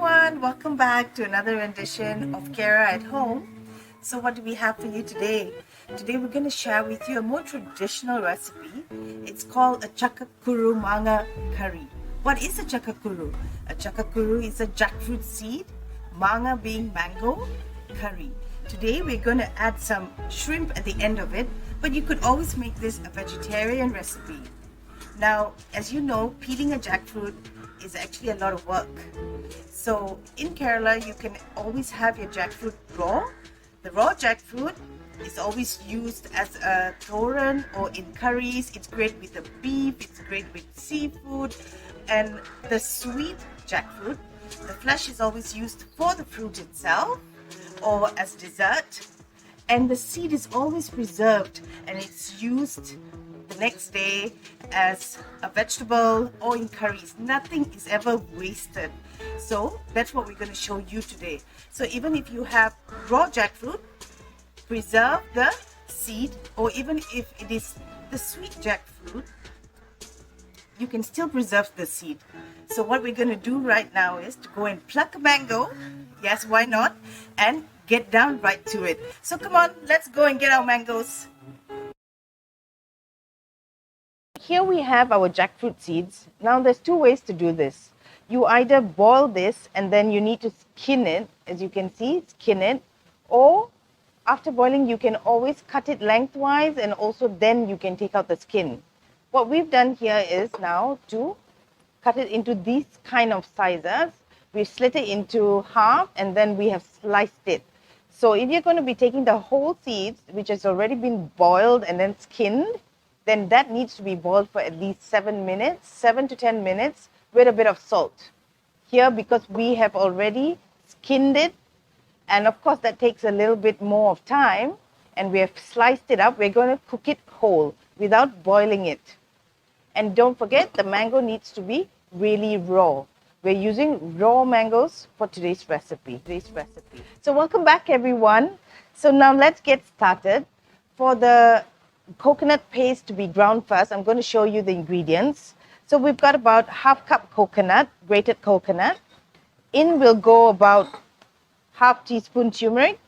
everyone, welcome back to another rendition of Kara at Home. So what do we have for you today? Today we're going to share with you a more traditional recipe. It's called a Chakkakuru manga curry. What is a Chakkakuru? A Chakkakuru is a jackfruit seed, manga being mango, curry. Today we're going to add some shrimp at the end of it, but you could always make this a vegetarian recipe. Now, as you know, peeling a jackfruit is actually a lot of work. So in Kerala, you can always have your jackfruit raw. The raw jackfruit is always used as a thoran or in curries. It's great with the beef, it's great with seafood. And the sweet jackfruit, the flesh is always used for the fruit itself or as dessert. And the seed is always preserved and it's used the next day as a vegetable or in curries. Nothing is ever wasted. So that's what we're going to show you today. So even if you have raw jackfruit, preserve the seed, or even if it is the sweet jackfruit, you can still preserve the seed. So what we're going to do right now is to go and pluck a mango. Yes, why not? And get down right to it. So come on, let's go and get our mangoes. Here we have our jackfruit seeds. Now there's two ways to do this. You either boil this and then you need to skin it, as you can see, skin it, or after boiling you can always cut it lengthwise and also then you can take out the skin. What we've done here is now to cut it into these kind of sizes. We've slit it into half and then we have sliced it. So if you're going to be taking the whole seeds, which has already been boiled and then skinned, then that needs to be boiled for at least 7 minutes, 7 to 10 minutes with a bit of salt. Here, because we have already skinned it, and of course that takes a little bit more of time, and we have sliced it up, we're going to cook it whole without boiling it. And don't forget, the mango needs to be really raw. We're using raw mangoes for today's recipe. So welcome back everyone. So now let's get started. For the coconut paste to be ground first, I'm going to show you the ingredients. So we've got about half cup coconut, grated coconut. In will go about half teaspoon turmeric.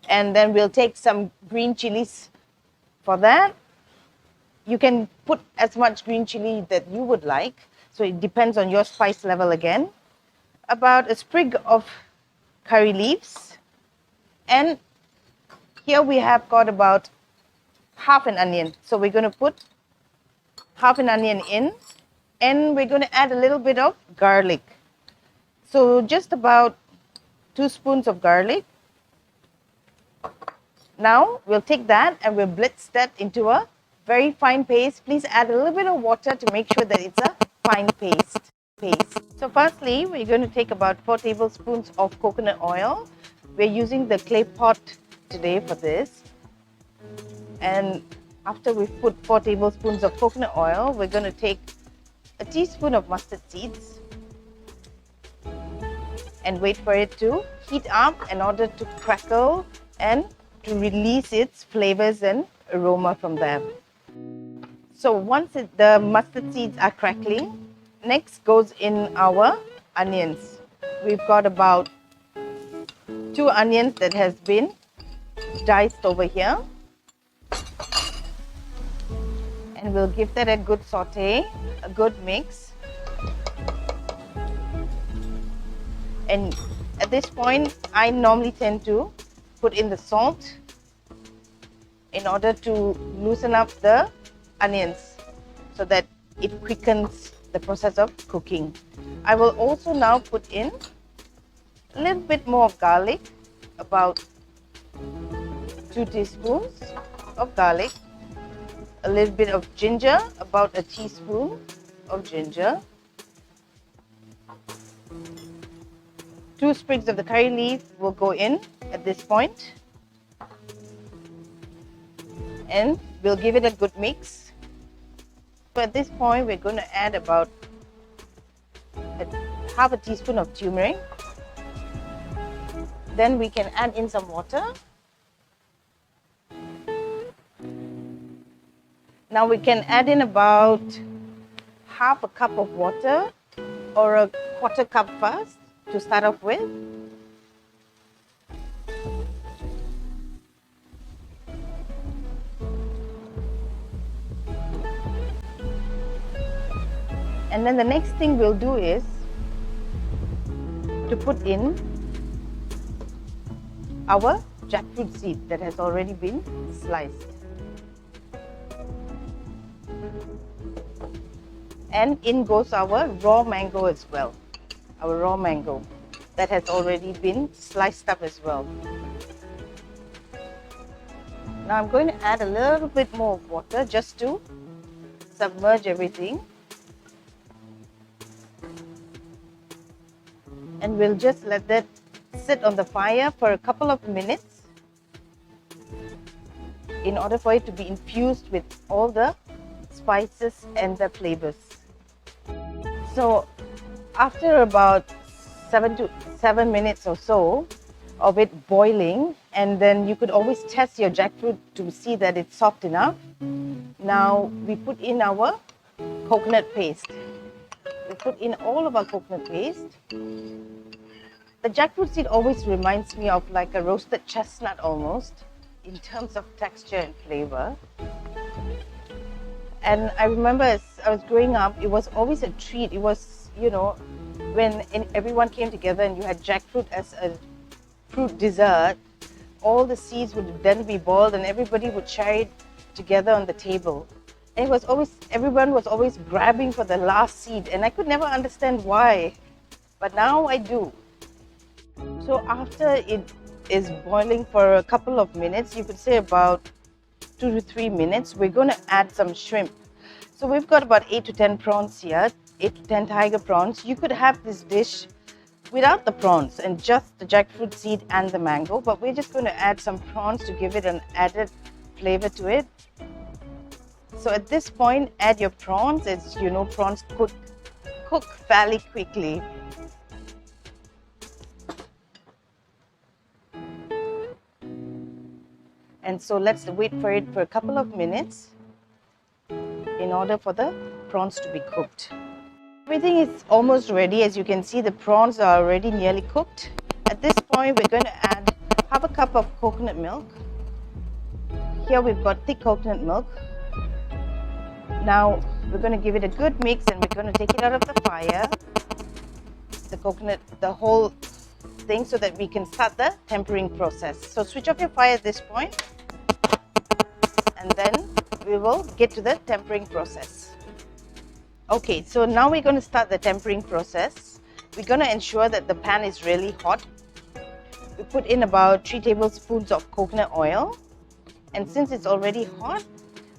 And then we'll take some green chilies for that. You can put as much green chili that you would like. So it depends on your spice level again. About a sprig of curry leaves. And here we have got about half an onion. So we're going to put half an onion in. And we're going to add a little bit of garlic. So just about 2 spoons of garlic. Now we'll take that and we'll blitz that into a very fine paste. Please add a little bit of water to make sure that it's a fine paste. So firstly, we're going to take about 4 tablespoons of coconut oil. We're using the clay pot today for this. And after we've put 4 tablespoons of coconut oil, we're going to take a teaspoon of mustard seeds and wait for it to heat up in order to crackle and to release its flavors and aroma from them. So once the mustard seeds are crackling, next goes in our onions. We've got about 2 onions that has been diced over here. And we'll give that a good saute, a good mix. And at this point, I normally tend to put in the salt in order to loosen up the onions so that it quickens the process of cooking. I will also now put in a little bit more of garlic, about 2 teaspoons of garlic, a little bit of ginger, about a teaspoon of ginger, 2 sprigs of the curry leaf will go in at this point. And we'll give it a good mix. So at this point, we're going to add about half a teaspoon of turmeric. Then we can add in some water. Now we can add in about half a cup of water or a quarter cup first to start off with. And then the next thing we'll do is to put in our jackfruit seed that has already been sliced. And in goes our raw mango as well. Our raw mango that has already been sliced up as well. Now I'm going to add a little bit more water just to submerge everything. And we'll just let that sit on the fire for a couple of minutes in order for it to be infused with all the spices and the flavors. So after about 7 minutes or so of it boiling, and then you could always test your jackfruit to see that it's soft enough. Now we put in our coconut paste. We put in all of our coconut paste. The jackfruit seed always reminds me of like a roasted chestnut almost in terms of texture and flavor. And I remember as I was growing up, it was always a treat. It was, you know, when everyone came together and you had jackfruit as a fruit dessert, all the seeds would then be boiled and everybody would share it together on the table. And it was always, everyone was always grabbing for the last seed, and I could never understand why, but now I do. So after it is boiling for a couple of minutes, you could say about 2 to 3 minutes, we're going to add some shrimp. So we've got about 8 to 10 prawns here, 8 to 10 tiger prawns. You could have this dish without the prawns and just the jackfruit seed and the mango, but we're just going to add some prawns to give it an added flavor to it. So at this point, add your prawns. As you know, prawns cook fairly quickly. And so let's wait for it for a couple of minutes in order for the prawns to be cooked. Everything is almost ready. As you can see, the prawns are already nearly cooked. At this point, we're going to add half a cup of coconut milk. Here we've got thick coconut milk. Now we're going to give it a good mix and we're going to take it out of the fire, the coconut, the whole thing, so that we can start the tempering process. So switch off your fire at this point and then we will get to the tempering process. Okay, so now we're going to start the tempering process. We're going to ensure that the pan is really hot. We put in about 3 tablespoons of coconut oil, and since it's already hot,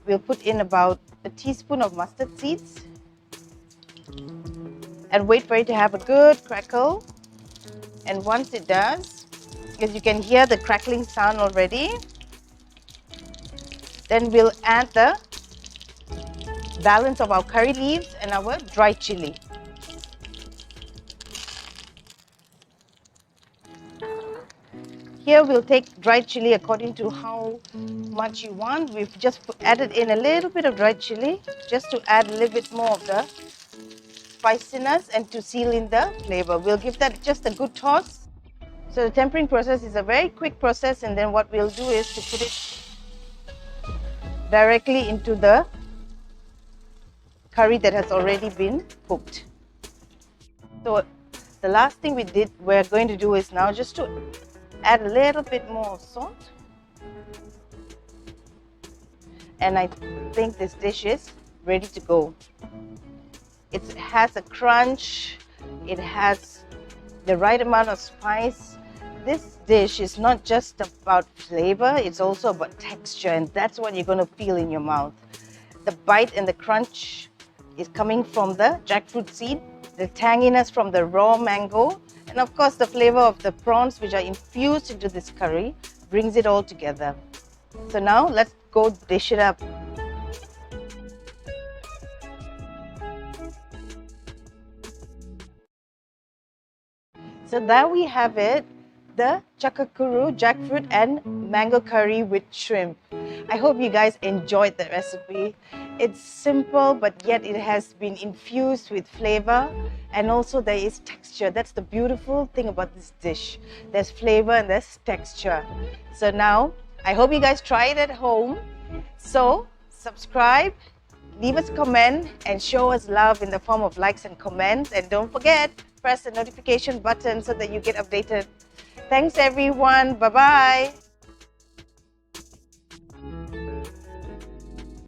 we'll put in about a teaspoon of mustard seeds and wait for it to have a good crackle. And once it does, as you can hear the crackling sound already, then we'll add the balance of our curry leaves and our dried chili. Here we'll take dried chili according to how much you want. We've just added in a little bit of dried chili just to add a little bit more of the spiciness and to seal in the flavor. We'll give that just a good toss. So the tempering process is a very quick process, and then what we'll do is to put it directly into the curry that has already been cooked. So the last thing we're going to do is now just to add a little bit more of salt. And I think this dish is ready to go. It has a crunch, it has the right amount of spice. This dish is not just about flavor, it's also about texture, and that's what you're going to feel in your mouth. The bite and the crunch is coming from the jackfruit seed, the tanginess from the raw mango, and of course the flavor of the prawns which are infused into this curry brings it all together. So now let's go dish it up. So there we have it, the ChakaKuru jackfruit and mango curry with shrimp. I hope you guys enjoyed the recipe. It's simple, but yet it has been infused with flavor, and also there is texture. That's the beautiful thing about this dish. There's flavor and there's texture. So now, I hope you guys try it at home. So, subscribe, leave us a comment, and show us love in the form of likes and comments. And don't forget, press the notification button so that you get updated. Thanks everyone. Bye-bye.